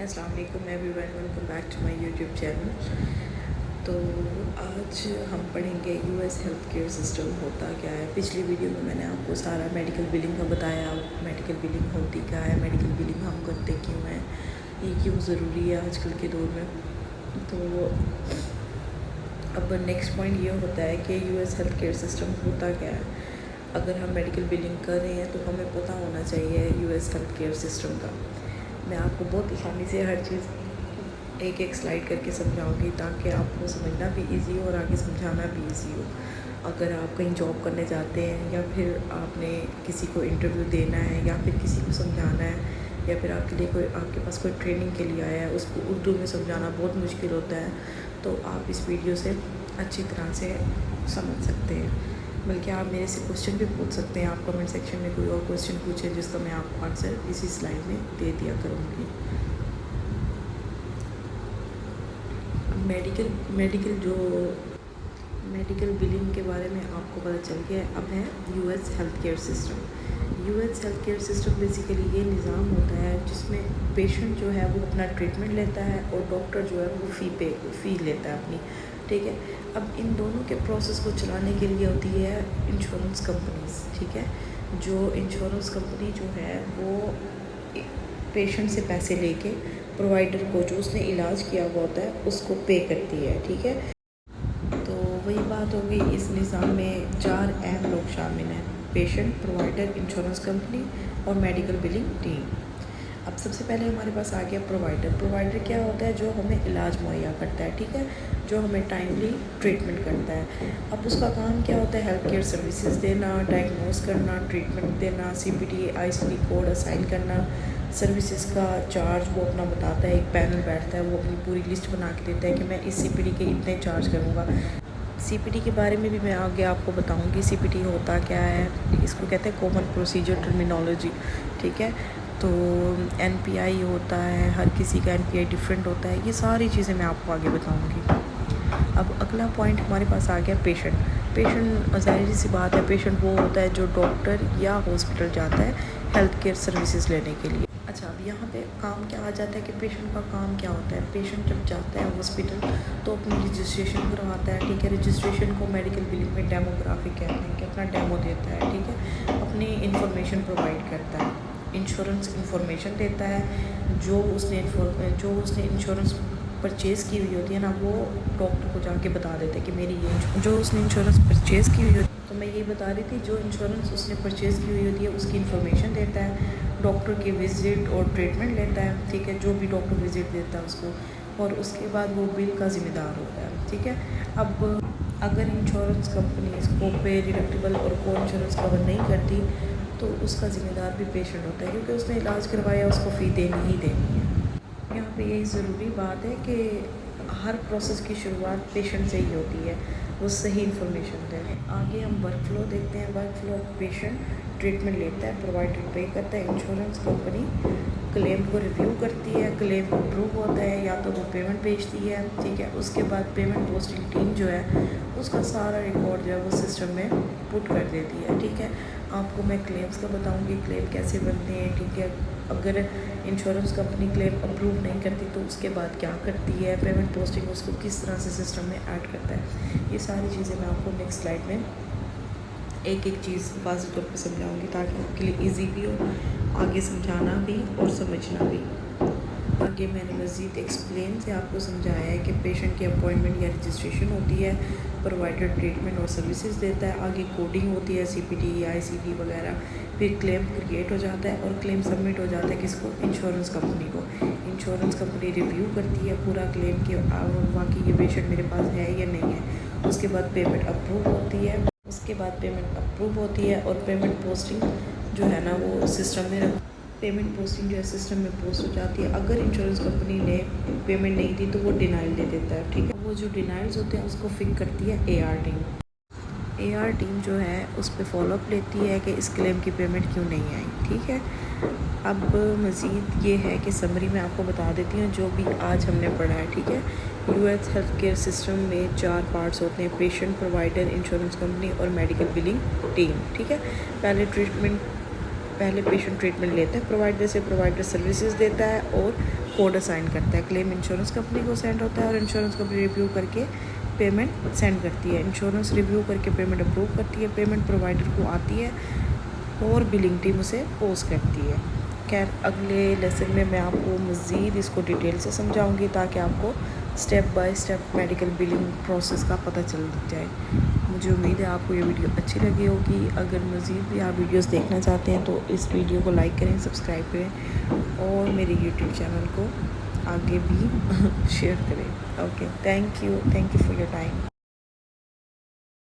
अस्सलाम वालेकुम everyone, welcome back to my YouTube channel. तो आज हम पढ़ेंगे यूएस हेल्थ केयर सिस्टम होता क्या है। पिछली वीडियो में मैंने आपको सारा मेडिकल बिलिंग का बताया, मेडिकल बिलिंग होती क्या है, मेडिकल बिलिंग हम करते क्यों हैं, ये क्यों ज़रूरी है आजकल के दौर में। तो अब नेक्स्ट पॉइंट ये होता है कि यूएस हेल्थ केयर सिस्टम होता क्या है। अगर हम मेडिकल बिलिंग कर रहे हैं तो हमें पता होना चाहिए यूएस हेल्थ केयर सिस्टम का। मैं आपको बहुत आसानी से हर चीज़ एक एक स्लाइड करके समझाऊंगी ताकि आपको समझना भी इजी हो और आगे समझाना भी इजी हो। अगर आप कहीं जॉब करने जाते हैं या फिर आपने किसी को इंटरव्यू देना है या फिर किसी को समझाना है या फिर आपके पास कोई ट्रेनिंग के लिए आया है, उसको उर्दू में समझाना बहुत मुश्किल होता है, तो आप इस वीडियो से अच्छी तरह से समझ सकते हैं। बल्कि आप मेरे से क्वेश्चन भी पूछ सकते हैं। आप कमेंट सेक्शन में कोई और क्वेश्चन पूछें जिसका मैं आपको आंसर इसी स्लाइड में दे दिया करूँगी। मेडिकल बिलिंग के बारे में आपको पता चल गया। अब है US health care system. US health care system basically ये निज़ाम होता है जिसमें पेशेंट जो है वो अपना ट्रीटमेंट लेता है और डॉक्टर जो है वो फ़ी लेता है अपनी, ठीक है। अब इन दोनों के प्रोसेस को चलाने के लिए होती है इंश्योरेंस कंपनीज, ठीक है। जो इंश्योरेंस कंपनी जो है वो पेशेंट से पैसे लेके प्रोवाइडर को जो उसने इलाज किया हुआ होता है उसको पे करती है, ठीक है। तो वही बात होगी, इस निज़ाम में 4 अहम लोग शामिल हैं: पेशेंट, प्रोवाइडर, इंश्योरेंस कंपनी और मेडिकल बिलिंग टीम। अब सबसे पहले हमारे पास आ गया प्रोवाइडर। प्रोवाइडर क्या होता है? जो हमें इलाज मुहैया करता है, ठीक है, जो हमें टाइमली ट्रीटमेंट करता है। अब उसका काम क्या होता है? हेल्थ केयर सर्विसेज देना, डायग्नोस करना, ट्रीटमेंट देना, CPT ICD कोड असाइन करना, सर्विसेज का चार्ज वो अपना बताता है। एक पैनल बैठता है, वो अपनी पूरी लिस्ट बना के देता है कि मैं इस CPT के इतने चार्ज करूँगा। CPT के बारे में भी मैं आगे आपको बताऊँगी। CPT होता क्या है, इसको कहते हैं कॉमन प्रोसीजर टर्मिनोलॉजी, ठीक है। तो NPI होता है, हर किसी का NPI डिफरेंट होता है। ये सारी चीज़ें मैं आपको आगे बताऊंगी। अब अगला पॉइंट हमारे पास आ गया पेशेंट। पेशेंट ज़ाहिर सी बात है, पेशेंट वो होता है जो डॉक्टर या हॉस्पिटल जाता है हेल्थ केयर सर्विसेज लेने के लिए। अच्छा, अब यहाँ पे काम क्या आ जाता है कि पेशेंट का काम क्या होता है। पेशेंट जब जाता है हॉस्पिटल तो अपनी रजिस्ट्रेशन करवाता है, ठीक है। रजिस्ट्रेशन को मेडिकल बिलिंग में डेमोग्राफी कहते हैं कि अपना डेमो देता है, ठीक है। अपनी इन्फॉर्मेशन प्रोवाइड करता है, इंश्योरेंस इंफॉर्मेशन देता है। जो उसने इंश्योरेंस परचेज़ की हुई होती है ना, वो डॉक्टर को जाके बता देता है कि मेरी ये जो उसने इंश्योरेंस परचेज़ की हुई होती है। तो मैं ये बता रही थी, जो इंश्योरेंस उसने परचेज़ की हुई होती है उसकी इन्फॉर्मेशन देता है, डॉक्टर की विज़िट और ट्रीटमेंट लेता है, ठीक है, जो भी डॉक्टर विज़िट देता है उसको, और उसके बाद वो बिल का ज़िम्मेदार होता है, ठीक है। अब अगर इंश्योरेंस कंपनी इसको पे डिडक्टिबल और को इंश्योरेंस कवर नहीं करती तो उसका ज़िम्मेदार भी पेशेंट होता है, क्योंकि उसने इलाज करवाया, उसको फ़ी देनी ही देनी है। यहाँ पे यही ज़रूरी बात है कि हर प्रोसेस की शुरुआत पेशेंट से ही होती है, वो सही इन्फॉर्मेशन दें। आगे हम वर्क फ्लो देखते हैं। वर्क फ्लो: पेशेंट ट्रीटमेंट लेता है, प्रोवाइडर पे करता है, इंश्योरेंस कंपनी क्लेम को रिव्यू करती है, क्लेम अप्रूव होता है या तो वो पेमेंट भेजती है, ठीक है। उसके बाद पेमेंट पोस्टिंग टीम जो है उसका सारा रिकॉर्ड जो है वो सिस्टम में पुट कर देती है, ठीक है। आपको मैं क्लेम्स का बताऊंगी, क्लेम कैसे बनते हैं, ठीक है। अगर इंश्योरेंस कंपनी क्लेम अप्रूव नहीं करती तो उसके बाद क्या करती है, पेमेंट पोस्टिंग उसको किस तरह से सिस्टम में ऐड करता है, ये सारी चीज़ें मैं आपको नेक्स्ट स्लाइड में एक एक चीज़ वाज़ेह तौर पे समझाऊंगी ताकि आपके लिए इजी भी हो, आगे समझाना भी और समझना भी। आगे मैंने मज़ीद एक्सप्लेन से आपको समझाया है कि पेशेंट की अपॉइंटमेंट या रजिस्ट्रेशन होती है, प्रोवाइडर ट्रीटमेंट और सर्विसेज देता है, आगे कोडिंग होती है, CPT ICD वगैरह, फिर क्लेम क्रिएट हो जाता है और क्लेम सबमिट हो जाता है किसको? इंश्योरेंस कंपनी को। इंश्योरेंस कंपनी रिव्यू करती है पूरा क्लेम के वाकई ये पेशेंट मेरे पास है या नहीं है। उसके बाद पेमेंट अप्रूव होती है और पेमेंट पोस्टिंग जो है ना वो सिस्टम में सिस्टम में पोस्ट हो जाती है। अगर इंश्योरेंस कंपनी ने पेमेंट नहीं दी तो वो डिनाइल दे देता है, ठीक है। वो जो डिनाइल्स होते हैं उसको फिक्स करती है AR टीम। AR टीम जो है उस पर फॉलोअप लेती है कि इस क्लेम की पेमेंट क्यों नहीं आई, ठीक है। अब मज़ीद ये है कि समरी में आपको बता देती हूँ जो भी आज हमने पढ़ा है, ठीक है। यूएस हेल्थ केयर सिस्टम में 4 पार्ट्स होते हैं: पेशेंट, प्रोवाइडर, इंश्योरेंस कंपनी और मेडिकल बिलिंग टीम, ठीक है। पहले पेशेंट ट्रीटमेंट लेता है, प्रोवाइडर से प्रोवाइडर सर्विसेज देता है और कोड असाइन करता है। क्लेम इंश्योरेंस कंपनी को सेंड होता है और इंश्योरेंस कंपनी रिव्यू करके पेमेंट सेंड करती है। इंश्योरेंस रिव्यू करके पेमेंट अप्रूव करती है, पेमेंट प्रोवाइडर को आती है और बिलिंग टीम उसे पोस्ट करती है। खैर अगले लेसन में मैं आपको मज़ीद इसको डिटेल से समझाऊंगी ताकि आपको step by step medical billing process का पता चल जाए। मुझे उम्मीद है आपको ये वीडियो अच्छी लगी होगी। अगर मज़ीद भी आप वीडियोस देखना चाहते हैं तो इस वीडियो को लाइक करें, सब्सक्राइब करें और मेरे यूट्यूब चैनल को आगे भी शेयर करें। Okay, thank you for your time.